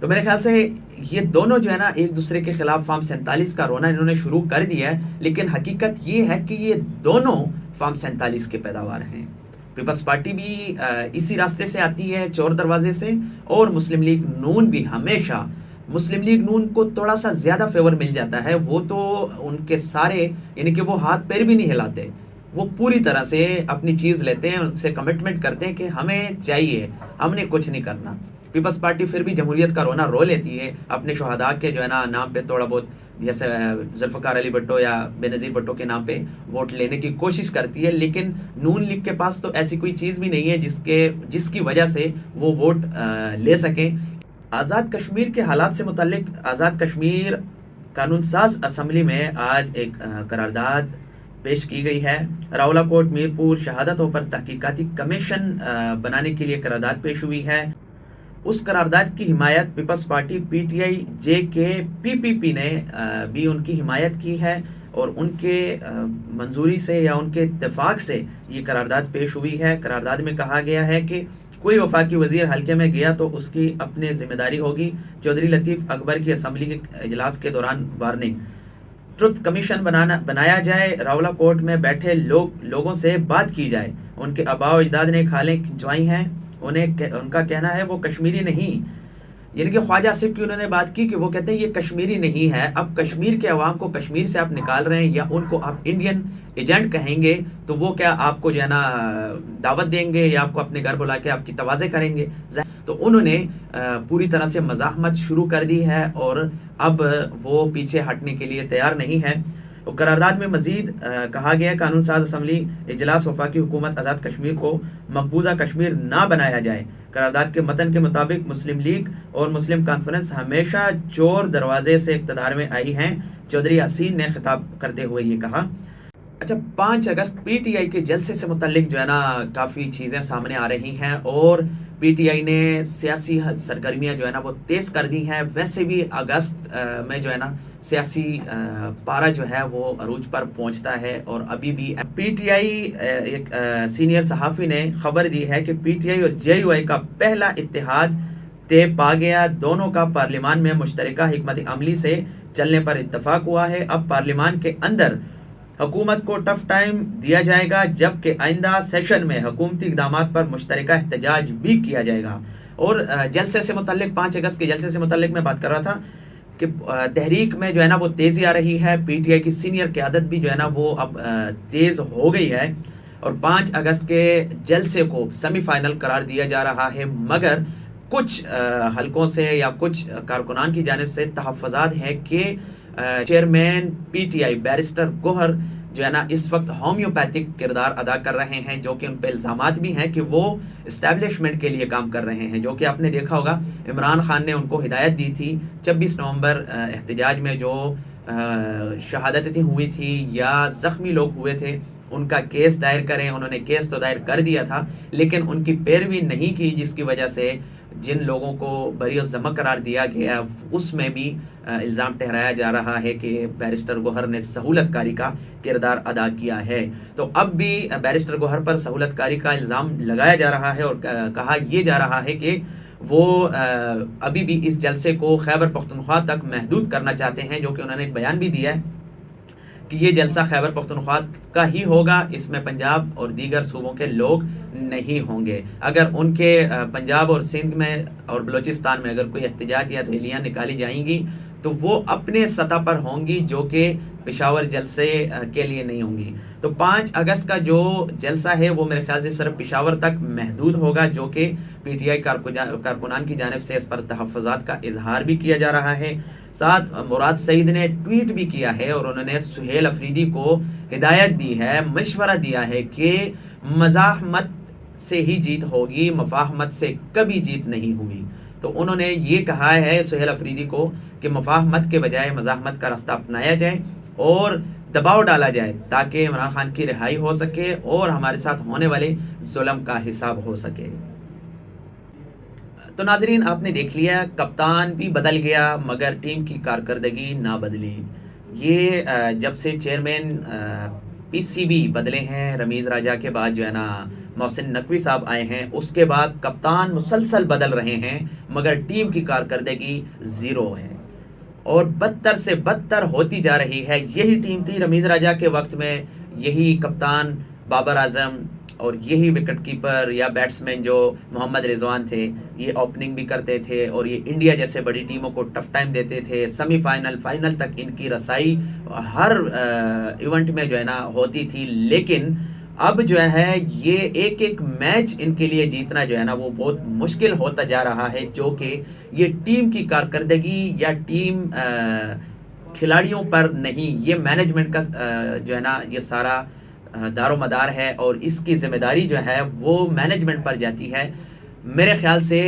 تو میرے خیال سے یہ دونوں جو ہے نا ایک دوسرے کے خلاف فارم 47 کا رونا انہوں نے شروع کر دیا ہے، لیکن حقیقت یہ ہے کہ یہ دونوں فارم 47 کے پیداوار ہیں۔ پیپلز پارٹی بھی اسی راستے سے آتی ہے، چور دروازے سے، اور مسلم لیگ نون بھی ہمیشہ، مسلم لیگ نون کو تھوڑا سا زیادہ فیور مل جاتا ہے، وہ تو ان کے سارے یعنی کہ وہ ہاتھ پیر بھی نہیں ہلاتے، وہ پوری طرح سے اپنی چیز لیتے ہیں، ان سے کمٹمنٹ کرتے ہیں کہ ہمیں چاہیے، ہم نے کچھ نہیں کرنا۔ پیپلز پارٹی پھر بھی جمہوریت کا رونا رو لیتی ہے، اپنے شہداء کے جو ہے نا نام پہ تھوڑا بہت، جیسے ذوالفقار علی بھٹو یا بے نظیر بھٹو کے نام پہ ووٹ لینے کی کوشش کرتی ہے، لیکن نون لیگ کے پاس تو ایسی کوئی چیز بھی نہیں ہے جس کی وجہ سے وہ ووٹ لے سکیں۔ آزاد کشمیر کے حالات سے متعلق آزاد کشمیر قانون ساز اسمبلی میں آج ایک قرارداد پیش کی گئی ہے۔ راولہ کوٹ میرپور شہادتوں پر تحقیقاتی کمیشن بنانے کے لیے قرارداد پیش ہوئی ہے۔ اس قرارداد کی حمایت پیپلز پارٹی، پی ٹی آئی، جے کے، پی پی پی نے بھی ان کی حمایت کی ہے، اور ان کے منظوری سے یا ان کے اتفاق سے یہ قرارداد پیش ہوئی ہے۔ قرارداد میں کہا گیا ہے کہ کوئی وفاقی وزیر حلقے میں گیا تو اس کی اپنے ذمہ داری ہوگی۔ چودھری لطیف اکبر کی اسمبلی کے اجلاس کے دوران وارننگ۔ ٹروتھ کمیشن بنایا جائے، راولہ کوٹ میں بیٹھے لوگوں سے بات کی جائے، ان کے آباء و اجداد نے کھالیں کھنچوائی ہیں، ان کا کہنا ہے وہ کشمیری نہیں، یعنی کہ خواجہ آصف کی انہوں نے بات کی کہ وہ کہتے ہیں یہ کشمیری نہیں ہے۔ اب کشمیر کے عوام کو کشمیر سے آپ نکال رہے ہیں، یا ان کو آپ انڈین ایجنٹ کہیں گے تو وہ کیا آپ کو جو ہے نا دعوت دیں گے یا آپ کو اپنے گھر بلا کے آپ کی توازے کریں گے؟ تو انہوں نے پوری طرح سے مزاحمت شروع کر دی ہے، اور اب وہ پیچھے ہٹنے کے لیے تیار نہیں ہے۔ قرارداد میں مزید کہا گیا قانون ساز اسمبلی اجلاس وفاقی حکومت آزاد کشمیر کو مقبوضہ کشمیر نہ بنایا جائے۔ قرارداد کے متن کے مطابق مسلم لیگ اور مسلم کانفرنس ہمیشہ چور دروازے سے اقتدار میں آئی ہیں۔ چودھری یاسین نے خطاب کرتے ہوئے یہ کہا۔ اچھا، 5 اگست پی ٹی آئی کے جلسے سے متعلق جو ہے نا کافی چیزیں سامنے آ رہی ہیں، اور پی ٹی آئی نے سیاسی سرگرمیاں جو ہے نا وہ تیز کر دی ہیں۔ ویسے بھی اگست میں جو ہے نا سیاسی پارہ جو ہے وہ عروج پر پہنچتا ہے، اور ابھی بھی پی ٹی آئی ایک سینئر صحافی نے خبر دی ہے کہ پی ٹی آئی اور جے یو آئی کا پہلا اتحاد طے پا گیا، دونوں کا پارلیمان میں مشترکہ حکمت عملی سے چلنے پر اتفاق ہوا ہے۔ اب پارلیمان کے اندر حکومت کو ٹف ٹائم دیا جائے گا، جبکہ آئندہ سیشن میں حکومتی اقدامات پر مشترکہ احتجاج بھی کیا جائے گا۔ اور جلسے سے متعلق 5 اگست کے جلسے سے متعلق میں بات کر رہا تھا کہ تحریک میں جو ہے نا وہ تیزی آ رہی ہے، پی ٹی آئی کی سینئر قیادت بھی جو ہے نا وہ اب تیز ہو گئی ہے، اور 5 اگست کے جلسے کو سیمی فائنل قرار دیا جا رہا ہے، مگر کچھ حلقوں سے یا کچھ کارکنان کی جانب سے تحفظات ہیں کہ چیئرمین پی ٹی آئی بیرسٹر گوہر جو ہے نا اس وقت ہومیوپیتھک کردار ادا کر رہے ہیں، جو کہ ان پہ الزامات بھی ہیں کہ وہ اسٹیبلشمنٹ کے لیے کام کر رہے ہیں، جو کہ آپ نے دیکھا ہوگا عمران خان نے ان کو ہدایت دی تھی 26 نومبر احتجاج میں جو شہادتیں ہوئی تھی یا زخمی لوگ ہوئے تھے ان کا کیس دائر کریں، انہوں نے کیس تو دائر کر دیا تھا لیکن ان کی پیروی نہیں کی، جس کی وجہ سے جن لوگوں کو بری الذمہ قرار دیا گیا اس میں بھی الزام ٹھہرایا جا رہا ہے کہ بیرسٹر گوہر نے سہولت کاری کا کردار ادا کیا ہے۔ تو اب بھی بیرسٹر گوہر پر سہولت کاری کا الزام لگایا جا رہا ہے، اور کہا یہ جا رہا ہے کہ وہ ابھی بھی اس جلسے کو خیبر پختونخوا تک محدود کرنا چاہتے ہیں، جو کہ انہوں نے ایک بیان بھی دیا ہے کہ یہ جلسہ خیبر پختونخوا کا ہی ہوگا، اس میں پنجاب اور دیگر صوبوں کے لوگ نہیں ہوں گے۔ اگر ان کے پنجاب اور سندھ میں اور بلوچستان میں اگر کوئی احتجاج یا ریلیاں نکالی جائیں گی تو وہ اپنے سطح پر ہوں گی، جو کہ پشاور جلسے کے لیے نہیں ہوں گی۔ تو 5 اگست کا جو جلسہ ہے وہ میرے خیال سے صرف پشاور تک محدود ہوگا، جو کہ پی ٹی آئی کارکنان کی جانب سے اس پر تحفظات کا اظہار بھی کیا جا رہا ہے۔ ساتھ مراد سعید نے ٹویٹ بھی کیا ہے اور انہوں نے سہیل افریدی کو ہدایت دی ہے، مشورہ دیا ہے کہ مزاحمت سے ہی جیت ہوگی، مفاہمت سے کبھی جیت نہیں ہوگی۔ تو انہوں نے یہ کہا ہے سہیل افریدی کو کہ مفاہمت کے بجائے مزاحمت کا راستہ اپنایا جائے اور دباؤ ڈالا جائے تاکہ عمران خان کی رہائی ہو سکے اور ہمارے ساتھ ہونے والے ظلم کا حساب ہو سکے۔ تو ناظرین، آپ نے دیکھ لیا کپتان بھی بدل گیا مگر ٹیم کی کارکردگی نہ بدلی۔ یہ جب سے چیئرمین پی سی بی بدلے ہیں، رمیز راجہ کے بعد جو ہے نا محسن نقوی صاحب آئے ہیں، اس کے بعد کپتان مسلسل بدل رہے ہیں مگر ٹیم کی کارکردگی زیرو ہے اور بدتر سے بدتر ہوتی جا رہی ہے۔ یہی ٹیم تھی رمیز راجہ کے وقت میں، یہی کپتان بابر اعظم اور یہی وکٹ کیپر یا بیٹسمین جو محمد رضوان تھے، یہ اوپننگ بھی کرتے تھے اور یہ انڈیا جیسے بڑی ٹیموں کو ٹف ٹائم دیتے تھے۔ سیمی فائنل، فائنل تک ان کی رسائی ہر ایونٹ میں جو ہے نا ہوتی تھی، لیکن اب جو ہے یہ ایک ایک میچ ان کے لیے جیتنا جو ہے نا وہ بہت مشکل ہوتا جا رہا ہے، جو کہ یہ ٹیم کی کارکردگی یا ٹیم کھلاڑیوں پر نہیں، یہ مینجمنٹ کا جو ہے نا یہ سارا دار و مدار ہے اور اس کی ذمہ داری جو ہے وہ مینجمنٹ پر جاتی ہے۔ میرے خیال سے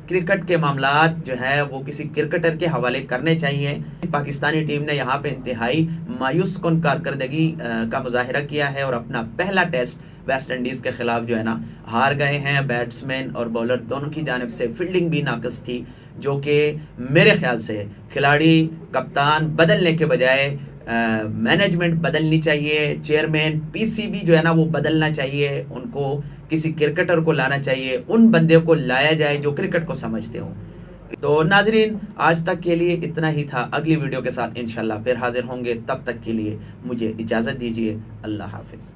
کرکٹ کے معاملات جو ہے وہ کسی کرکٹر کے حوالے کرنے چاہیے۔ پاکستانی ٹیم نے یہاں پہ انتہائی مایوس کن کارکردگی کا مظاہرہ کیا ہے اور اپنا پہلا ٹیسٹ ویسٹ انڈیز کے خلاف جو ہے نا ہار گئے ہیں۔ بیٹسمین اور بولر دونوں کی جانب سے فیلڈنگ بھی ناقص تھی، جو کہ میرے خیال سے کھلاڑی کپتان بدلنے کے بجائے مینجمنٹ بدلنی چاہیے، چیئرمین پی سی بی جو ہے نا وہ بدلنا چاہیے، ان کو کسی کرکٹر کو لانا چاہیے، ان بندے کو لایا جائے جو کرکٹ کو سمجھتے ہوں۔ تو ناظرین آج تک کے لیے اتنا ہی تھا، اگلی ویڈیو کے ساتھ انشاءاللہ پھر حاضر ہوں گے، تب تک کے لیے مجھے اجازت دیجیے، اللہ حافظ۔